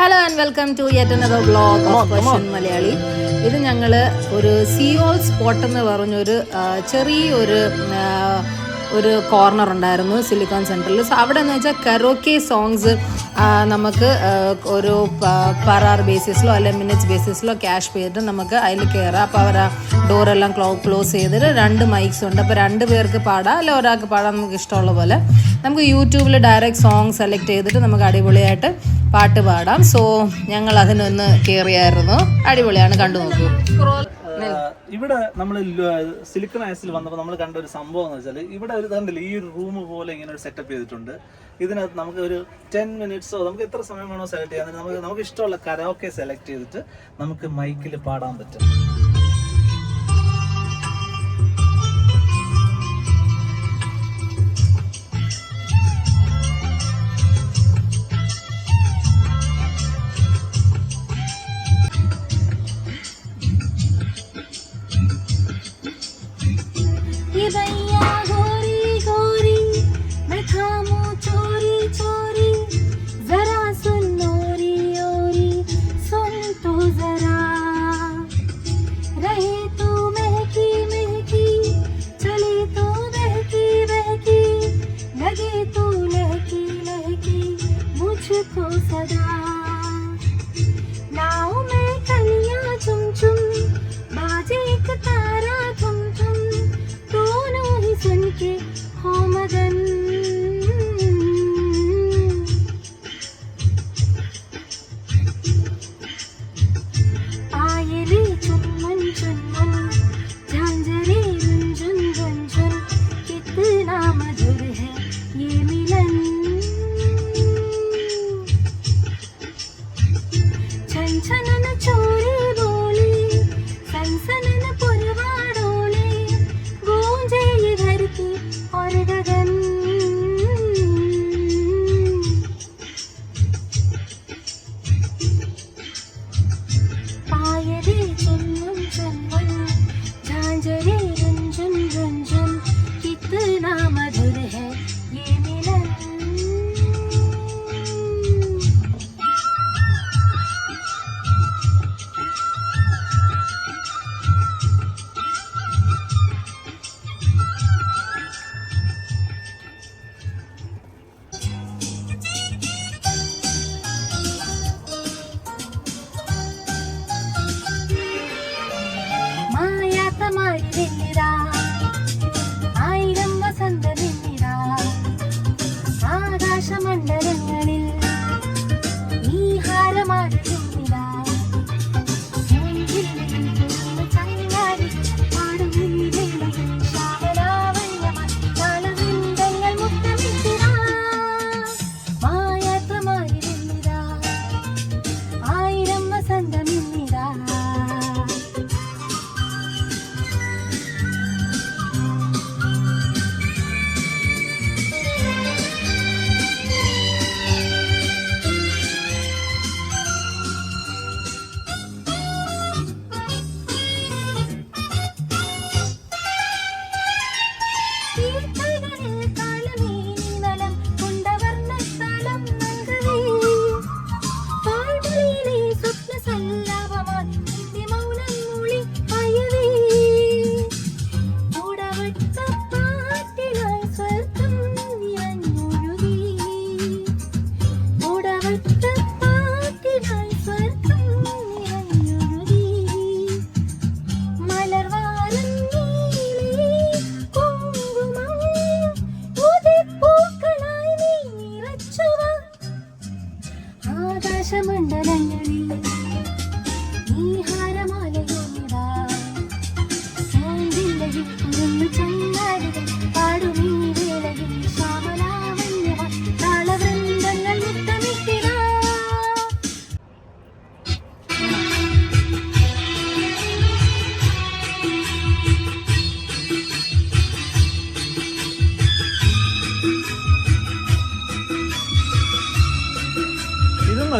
Hello and welcome to yet another vlog of question Malayali. ഇത് ഞങ്ങൾ ഒരു സിയോൾ സ്പോട്ട് എന്ന് പറഞ്ഞൊരു ചെറിയൊരു കോർണർ ഉണ്ടായിരുന്നു സിലിക്കോൺ സെൻറ്ററിൽ. സോ അവിടെ എന്ന് വെച്ചാൽ കരോക്കെ സോങ്സ് നമുക്ക് ഒരു പെർ അവർ ബേസിസിലോ അല്ലെങ്കിൽ മിനിറ്റ്സ് ബേസിസിലോ ക്യാഷ് ചെയ്തിട്ട് നമുക്ക് അതിൽ കയറാം. അപ്പോൾ അവർ ആ ഡോറെല്ലാം ക്ലോസ് ചെയ്തിട്ട് 2 മൈക്സ് ഉണ്ട്. അപ്പോൾ 2 പേർക്ക് പാടാം, അല്ല ഒരാൾക്ക് പാടാം, നമുക്ക് ഇഷ്ടമുള്ള പോലെ. നമുക്ക് യൂട്യൂബിൽ ഡയറക്റ്റ് സോങ് സെലക്ട് ചെയ്തിട്ട് നമുക്ക് അടിപൊളിയായിട്ട് പാട്ട് പാടാം. സോ ഞങ്ങൾ അതിനൊന്ന് കയറിയായിരുന്നു. അടിപൊളിയാണ്, കണ്ടു നോക്കൂ. ഇവിടെ നമ്മൾ സിലിക്കൺ ആസിൽ വന്നപ്പോൾ നമ്മൾ കണ്ട ഒരു സംഭവം എന്ന് വെച്ചാൽ ഇവിടെ ഒരു കണ്ടില്ല, ഈ ഒരു റൂം പോലെ ഇങ്ങനെ ഒരു സെറ്റപ്പ് ചെയ്തിട്ടുണ്ട്. ഇതിനകത്ത് നമുക്ക് ഒരു 10 മിനിറ്റ്സോ നമുക്ക് എത്ര സമയം വേണോ സെലക്ട് ചെയ്യാൻ, നമുക്ക് ഇഷ്ടമുള്ള കരോക്കെ സെലക്ട് ചെയ്തിട്ട് നമുക്ക് മൈക്കിൽ പാടാൻ പറ്റും.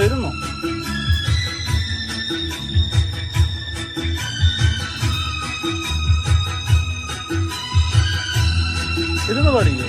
ഇരുന്നോ ഇരുന്ന് പാടിക്കോ.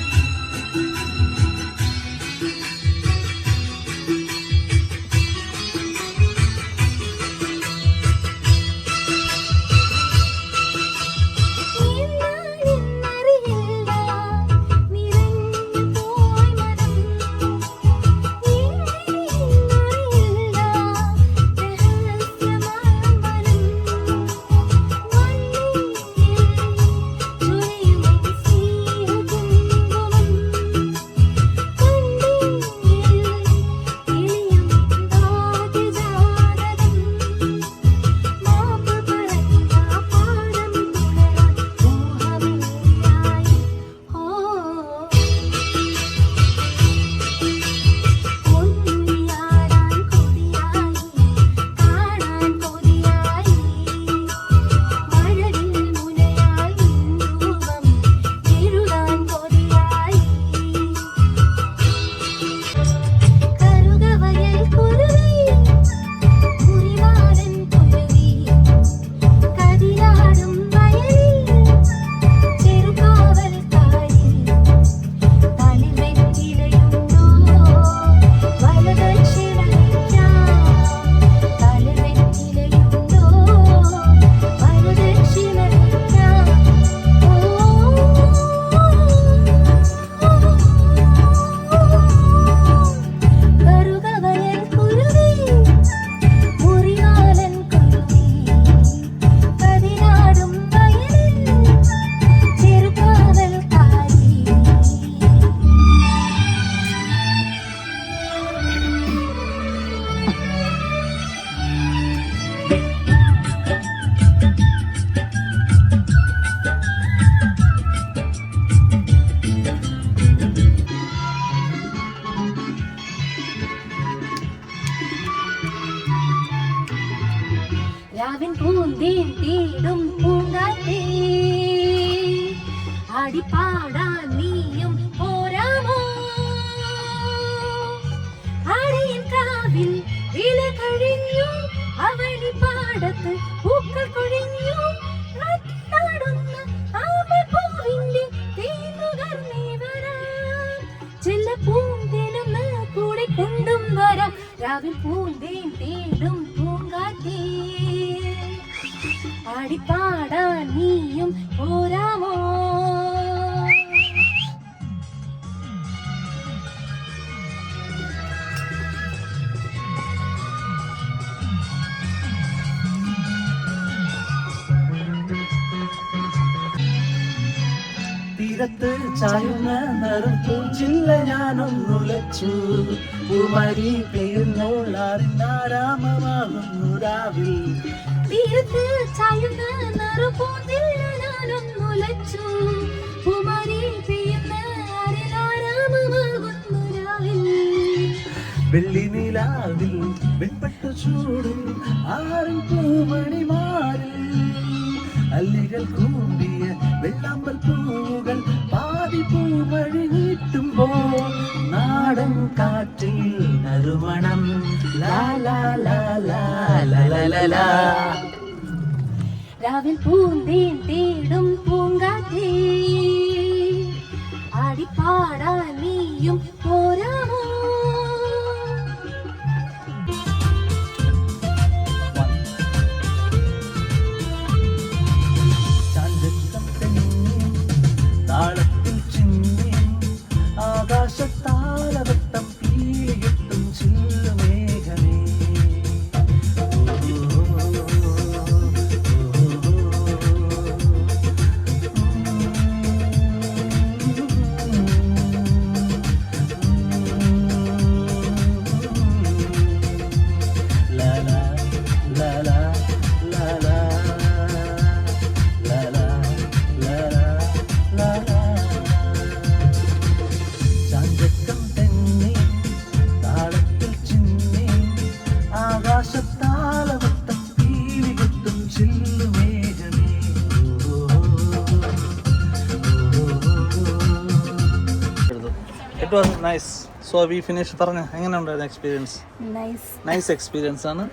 രാവിൻ പൂന്തേൻ തേടും പൂങ്കാറ്റേ ആടിപ്പാടാൻ നീയും പോരാമോ ആടിയൻ കാവിൽ വില കഴിഞ്ഞു അവനി പാടത്ത് പൂക്കൾ കൊഴിഞ്ഞു നാടുന്ന ആമപ്പൂവിന്റെ തേനുകർന്നേ വരാം ചെല്ല പൂന്തേനൊന്ന് കൂടെ കൊണ്ടും വരാം രാവിൽ പൂന്തേൻ തേടും പൂങ്കാറ്റേ ആടിപ്പാടാൻ നീയും പോരാമോ തീരത്ത് ചായുന്ന നറുപ്പൂച്ചില്ല ഞാനൊന്നുലച്ചു പൂമരി പെയ്യുന്നോളാറിനാരാമമാകുന്നു രാവിൽ തീരത്ത് ചായുന്ന നറുപൂന്തില്ല ഞാനൊന്നുലച്ചു പൂമരി പെയ്യുന്ന ആരാമമാകുന്നു രാവിൽ വെള്ളി നിലാവിൽ വെൺപട്ടു ചൂടും ആറും പൂമണിമാരിൽ അല്ലികൾ കൂമ്പിയ വെള്ളാമ്പൽ പൂവുകൾ പാതി പൂവഴി നീട്ടുമ്പോൾ നാടൻ കാറ്റിൽ നറുമണം ലാ ലാ ലാ ലാ ലാ ലാ ലാ ലാ. രാവിൽ പൂന്തേൻ തേടും പൂങ്കാറ്റേ ആടിപ്പാടാൻ നീയും പോരാമോ താളത്തിൽ ചിന്നി ആകാശത്താലവട്ടം പീലിയിട്ടും ചില്ലുമേഘമേ It was nice. So we finished. പറഞ്ഞ എങ്ങനെയുണ്ടായിരുന്നു എക്സ്പീരിയൻസ്? നൈസ് എക്സ്പീരിയൻസ് ആണ്.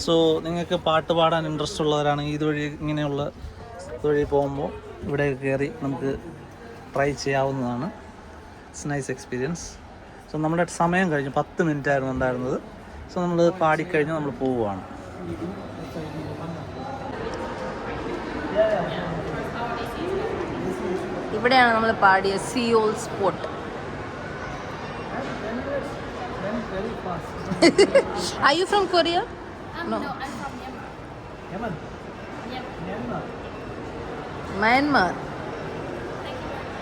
സോ നിങ്ങൾക്ക് പാട്ട് പാടാൻ ഇൻട്രസ്റ്റ് ഉള്ളവരാണെങ്കിൽ ഇതുവഴി ഇങ്ങനെയുള്ള ഇതുവഴി പോകുമ്പോൾ ഇവിടെ കയറി നമുക്ക് ട്രൈ ചെയ്യാവുന്നതാണ്. It's nice experience. സോ നമ്മുടെ സമയം കഴിഞ്ഞു 10 മിനിറ്റ് ആയിരുന്നു ഉണ്ടായിരുന്നത്. സോ നമ്മൾ പാടിക്കഴിഞ്ഞ് നമ്മൾ പോവുകയാണ്. ഇവിടെയാണ് നമ്മൾ പാടിയ Seoul spot. Are you from Korea? No, I'm from Myanmar. Myanmar.